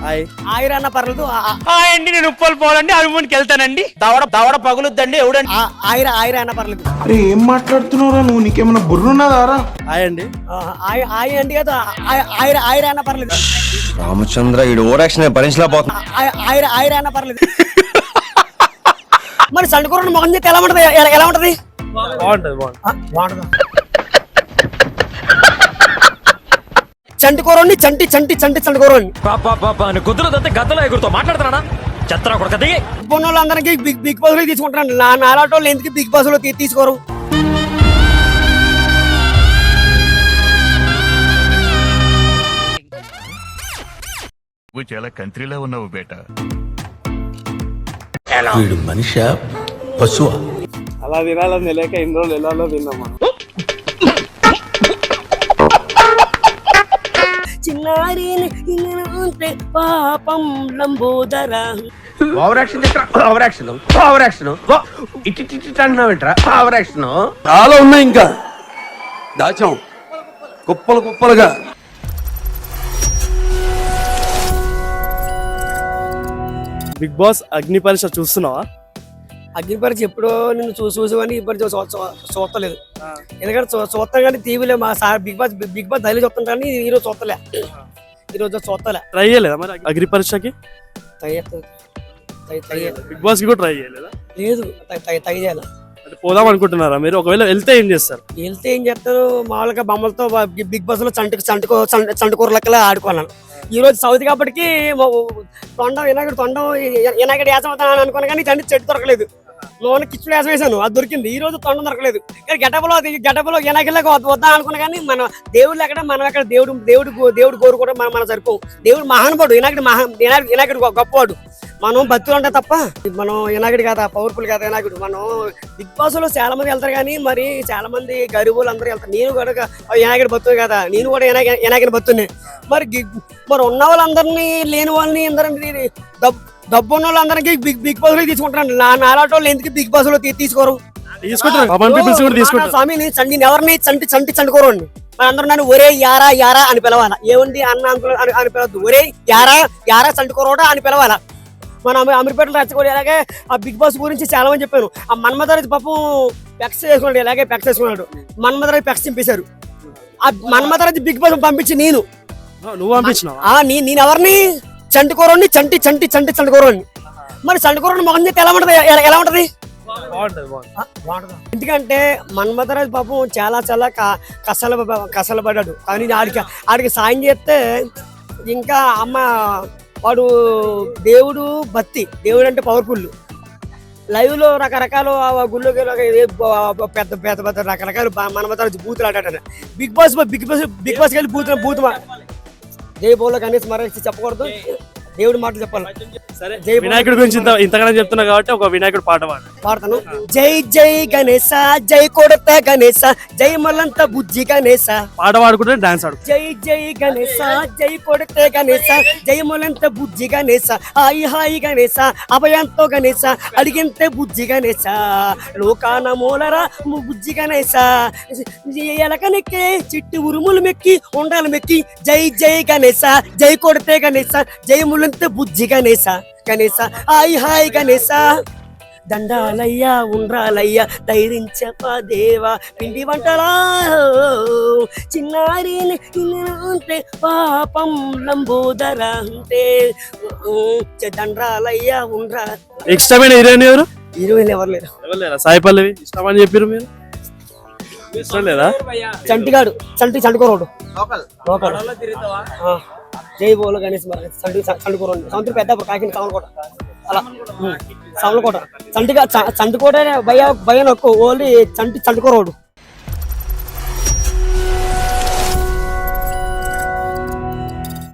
ఆయిర అన్న పర్లేదు. అండి నేను ఉప్పలు పోవాలండి అభిమానికి వెళ్తానండి. దవడ పగులుద్దండి ఎవడండి. ఆయిర అన్న పర్లేదు. అరే ఏం మాట్లాడుతున్నావురా నువ్వు? నీకేమైనా బుర్రున్నదారా? అండి అండి కదా ఆయిర అన్న పర్లేదు. రామచంద్ర ఈ ఓవరాక్షన్ భరించలేకపోతున్నా. ఆయిర అన్న పర్లేదు. మరి సండుకూర మొహం చేస్తే ఎలా ఉంటది? ఎలా ఉంటది? బాగుంటది. చంటికూరని చంటికూరని కుదురుదంతే గద్దలో ఎగురుతో మాట్లాడుతున్నాడా చెత్త కొడుక దిగి వాళ్ళందరికీ బిగ్ బాస్ లో తీసుకుంటారండి. నాలాంటి వాళ్ళు ఎందుకు బిగ్ బాస్ లో తీసుకోరు? నువ్వు చాలా కంట్రీలో ఉన్నావు బేటా. వీడు మనిషి పశువా? అలా తినాలని తెలియక ఇన్ని రోజులు ఎలా తిన్నాం మనం. చిన్నారి పాపం లంబోదర చాలా ఉన్నాయి ఇంకా దాచాం కుప్పలుగా. బిగ్ బాస్ అగ్ని పరీక్ష చూస్తున్నావా? అగ్ని పరీక్ష ఎప్పుడో నిన్ను చూసి కానీ ఇప్పుడు చూస్తలేదు. ఎందుకంటే చూస్తాం కానీ టీవీలో మా సార్ బిగ్ బాస్ డైలీ చూస్తాం కానీ ఈరోజు చూస్తలే. ట్రై చేయలేదా మరి అగ్ని పరీక్షకి? బిగ్ బాస్ కి కూడా ట్రై చేయలేదా? లేదు, ట్రై చేయాలి. అంటే పోదాం అనుకుంటున్నారా మీరు? ఒకవేళ వెళ్తే ఏం చేస్తారు? ఏం చేస్తారు? మామూలుగా బొమ్మలతో బిగ్ బాస్ లో చంటుకూర లెక్కలా ఆడుకున్నాను. ఈ రోజు సౌత్ కాబట్టి వినాయకుడు వేసం అవుతాను అనుకున్నా కానీ చెట్టు దొరకలేదు. లోన కిచ్చుడు వేసం వేసాను, అది దొరికింది. ఈ రోజు తొండం దొరకలేదు. కానీ గెటబలో వినాయకులకు వద్దాం అనుకున్నా కానీ మన దేవుడు ఎక్కడ, మనం ఎక్కడ? దేవుడు కోరుకోవడం మన సరిపోవు. దేవుడు మహానుభావుడు. వినాయకుడు గొప్పవాడు. మనం భక్తులు అంటే తప్ప మనం వినాయకుడు కాదా, పవర్ఫుల్ కాదా వినాయకుడు. మనం బిగ్ బాస్ లో చాలా మంది వెళ్తారు కానీ మరి చాలా మంది గరీబులు అందరూ వెళ్తారు. నేను కూడా వినాయకుడి భక్తుడు కదా, నేను కూడా వినాయకుడి భక్తుడిని. మరి ఉన్న వాళ్ళందరినీ లేని వాళ్ళని అందరినీ డబ్బు ఉన్న వాళ్ళందరికీ బిగ్ బాస్ లో తీసుకుంటారండి. నాలాంటి వాళ్ళు ఎందుకు బిగ్ బాస్ లో తీసుకోరు? స్వామి నేను ఎవరిని చంటుకోరండి. అందరూ నన్ను ఒరే యారా అని పిలవాలా. ఏముంది అన్న అని పిలవద్దు. ఒరే యారా చంటుకోరోడా అని పిలవాలా. మన అమీర్పేటలో రచ్చగొడి అలాగే ఆ బిగ్ బాస్ గురించి చాలా మంది చెప్పాను. ఆ మన్మధరాజు పాపం పెక్స్ చేసుకున్నాడు, ఇలాగే పెక్స్ చేసుకున్నాడు. మన్మధరాజు పెక్స్ చింపేశారు. ఆ మన్మధరాజు బిగ్ బాస్ పంపించి నేను ఎవరిని చంటుకోరోని చంటుకోరోని. మరి చంటుకోరోని మొహం చేస్తే ఎలా ఉంటది? ఎందుకంటే మన్మధరాజు పాపం చాలా కష్టపడ్డాడు. కానీ ఆడికి సాయం చేస్తే ఇంకా అమ్మ వాడు దేవుడు భక్తి, దేవుడు అంటే పవర్ఫుల్. లైవ్ లో రకరకాల గుళ్ళోకి పెద్ద రకరకాల మన్మధరాజు బూతులు ఆడాడు. బిగ్ బాస్ వెళ్ళి బూత్ జై బోలో గణేష్ మరచి చెప్పకూడదు, దేవుడి మాటలు చెప్పాలి. వినాయకుడి గురించి ఇంతగానో చెప్తున్నా కాబట్టి ఒక వినాయకుడు పాట పాడతాను. జై జై గణేశ, జై కొడత గణేశ, జై మల్లంత బుజ్జి గణేశ. పాట పాడుకుంటే డాన్స్ ఆడు. జై జై గణేశ, జై కొడత గణేశ, జై మల్లంత బుజ్జి గణేశ. హాయి గణేశ, అభయంతో గణేశ, అడిగింతే బుజ్జి గణేశ. లోకాన మూలరా బుజ్జి గణేశ. ఎలకనెక్కి చిట్టి ఉరుములు మెక్కి ఉండాలి మెక్కి. జై జై గణేశ, జై కొడతే గణేశ, జై ములంత బుజ్జి గణేశ. హాయ్ గణేశ. దండాలయ్యా ఉండ్రాలయ్యా ధైర్యించపా దేవా, పిండి వంటలా చిన్నారి అంటే పాపం లంబోదర అంటే దండాలయ్యా ఉండ్రా. ఇష్టమైన హీరోయిన్ ఎవరు? హీరోయిన్ ఎవరు లేరు. సాయి పల్లవి ఇష్టమని చెప్పారు మీరు. ఇష్టం లేదా? చంటిగాడు చంటుకోరోడు జై బోలో గణేష్ చంటుకోరండి. సంవత్సరం పెద్ద కాకిన సవనకోట అలా సవనకోట చంటుకోట భయ నొక్కు ఓన్లీ చంటుకోరోడు.